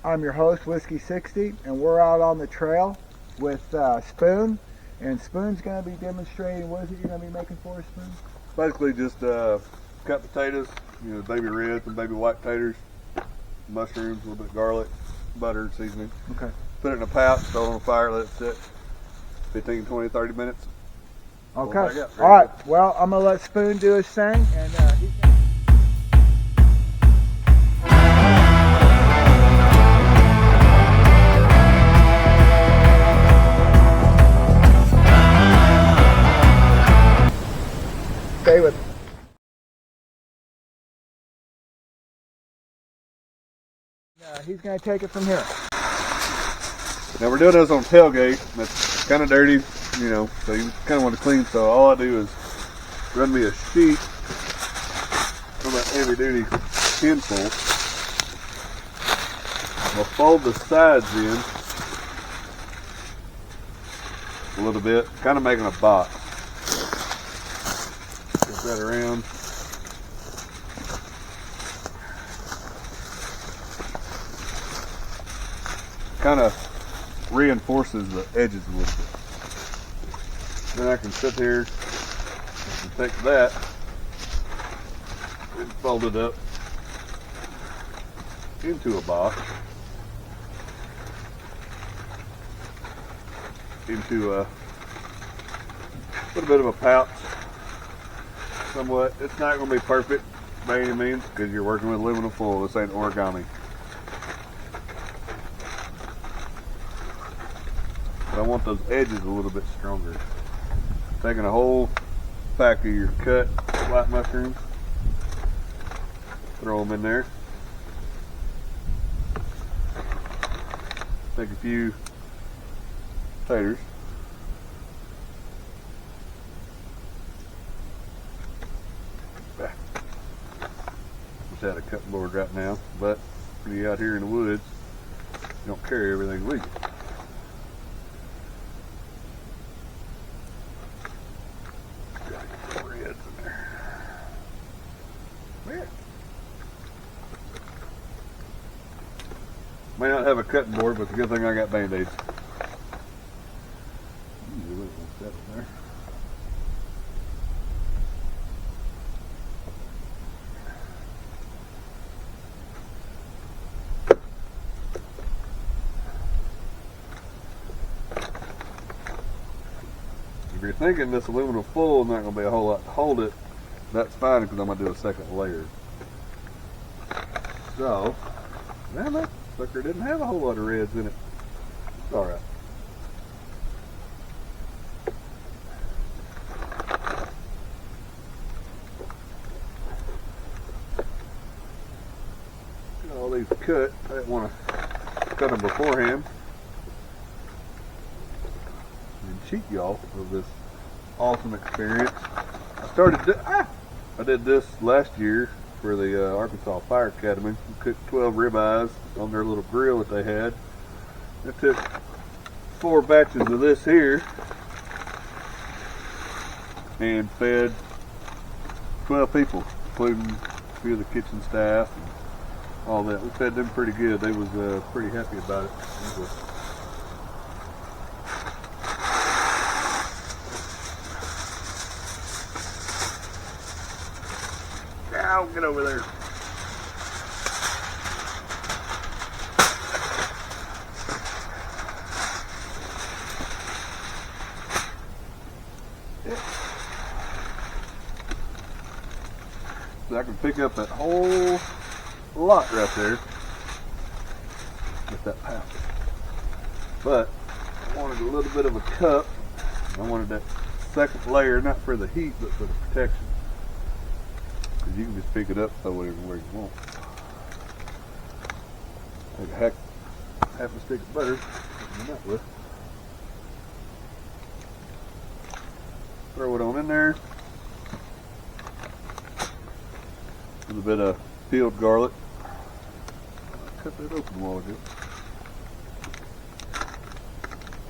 I'm your host, Whiskey 60, and we're out on the trail with Spoon. And Spoon's going to be demonstrating, what is it you're going to be making for us, Spoon? Basically just cut potatoes, baby reds and baby white taters, mushrooms, a little bit of garlic, butter, seasoning. Okay. Put it in a pot, throw it on the fire, let it sit 15, 20, 30 minutes. Okay. All right. Well, I'm going to let Spoon do his thing, and he can... Stay with me. He's going to take it from here. Now we're doing this on tailgate. That's kind of dirty, so you kind of want to clean. So all I do is run me a sheet from that heavy duty pinful. I'll fold the sides in a little bit, kind of making a box. Get that around. Kind of reinforces the edges a little bit. Then I can sit here and take that and fold it up into a box, into a little bit of a pouch. Somewhat. It's not going to be perfect by any means because you're working with aluminum foil. This ain't origami. I want those edges a little bit stronger. Taking a whole pack of your cut white mushrooms, throw them in there. Take a few taters. Just had a cutting board right now, but when you're out here in the woods, you don't carry everything with you. May not have a cutting board, but it's a good thing I got Band-Aids. If you're thinking this aluminum foil is not going to be a whole lot to hold it, that's fine because I'm going to do a second layer. So, damn it. Sucker didn't have a whole lot of reds in it. It's alright. Got all these cut. I didn't want to cut them beforehand and cheat y'all of this awesome experience. I did this last year for the Arkansas Fire Academy. We cooked 12 ribeyes on their little grill that they had. I took 4 batches of this here and fed 12 people, including a few of the kitchen staff and all that. We fed them pretty good. They was pretty happy about it. Ow, get over there. So I can pick up that whole lot right there with that pouch. But I wanted a little bit of a cup. I wanted that second layer, not for the heat, but for the protection. You can just pick it up, throw it everywhere you want. Take half a stick of butter, with. Throw it on in there. A little bit of peeled garlic. Cut that open a while ago.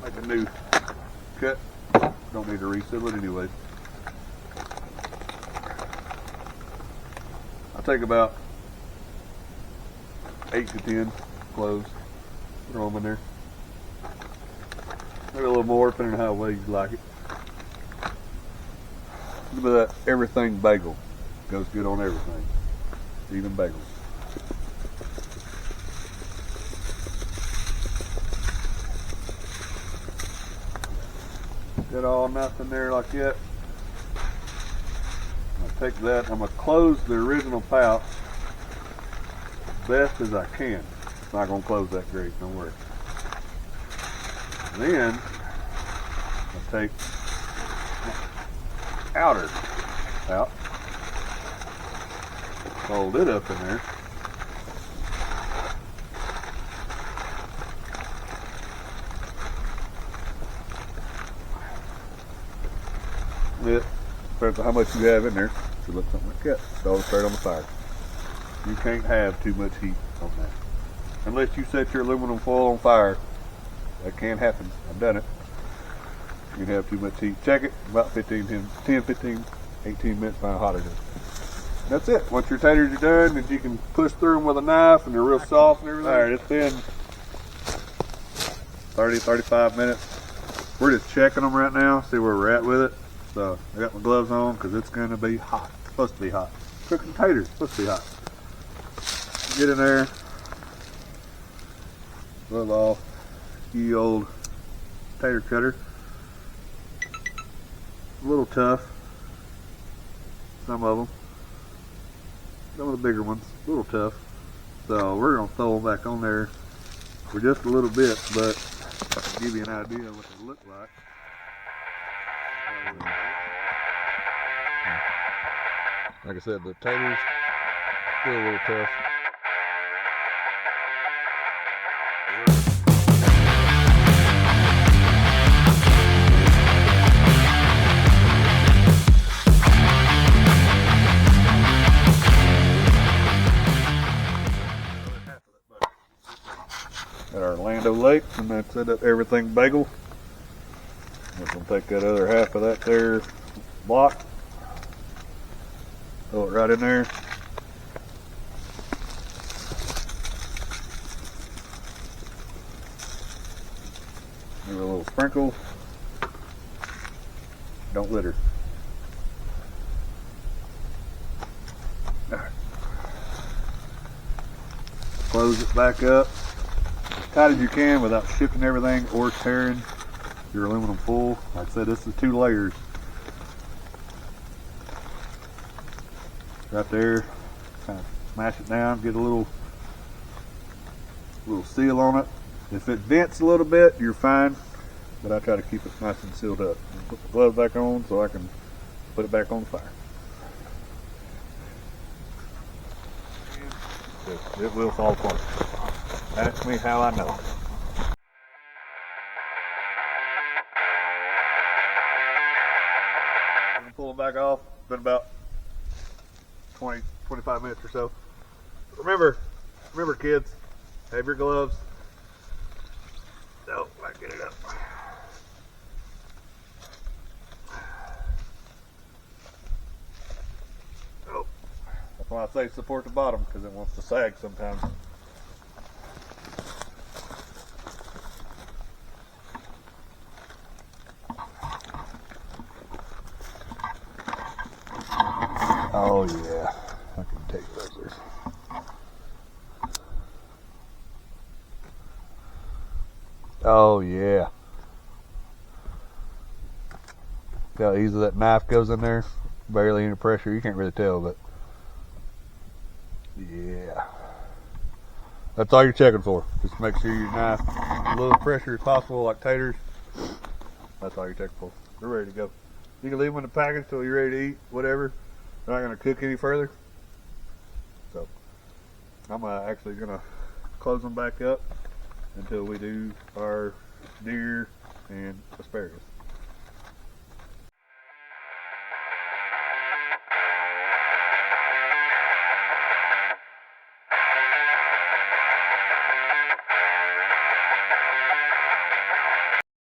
Make a new cut. Don't need to reseal it anyway. I take about 8 to 10 cloves. Throw them in there. Maybe a little more, depending on how well you like it. A little bit of that everything bagel. Goes good on everything, even bagels. Get all nothing there like that. I'm gonna take that. I'm gonna close the original pouch as best as I can. It's not gonna close that great. Don't worry. Then I'll take my outer out. Fold it up in there. It depends on how much you have in there. It looks something like that. Throw it straight on the fire. You can't have too much heat on that. Unless you set your aluminum foil on fire. That can happen. I've done it. You can have too much heat. Check it. About 10, 15, 18 minutes, find how hot it is. That's it. Once your taters are done, and you can push through them with a knife, and they're real soft and everything. All right, it's been 30, 35 minutes. We're just checking them right now, see where we're at with it. So I got my gloves on because it's going to be hot. It's supposed to be hot. Cooking taters, it's supposed to be hot. Get in there. Glove off. Ye old tater cutter. A little tough. Some of them. Some of the bigger ones, a little tough. So we're going to throw them back on there for just a little bit, but to give you an idea of what they look like. Like I said, the taters still a little tough. At our Orlando Lake, and that's set up everything bagel. We're going to take that other half of that there block, throw it right in there. Give it a little sprinkle. Don't litter. All right. Close it back up as tight as you can without shifting everything or tearing your aluminum foil. Like I said, this is 2 layers. Right there, kind of smash it down, get a little seal on it. If it vents a little bit, you're fine, but I try to keep it nice and sealed up. Put the gloves back on so I can put it back on the fire. It will fall apart. Ask me how I know. Pull them back off. It's been about 20, 25 minutes or so. Remember kids, have your gloves. No, I get it up. Oh, that's why I say support the bottom, because it wants to sag sometimes. Oh yeah, I can take those there. Oh yeah. See how easy that knife goes in there? Barely any pressure, you can't really tell, but yeah. That's all you're checking for. Just make sure your knife a little pressure as possible, like taters. That's all you're checking for. We're ready to go. You can leave them in the package till you're ready to eat, whatever. They're not going to cook any further. So I'm actually going to close them back up until we do our deer and asparagus.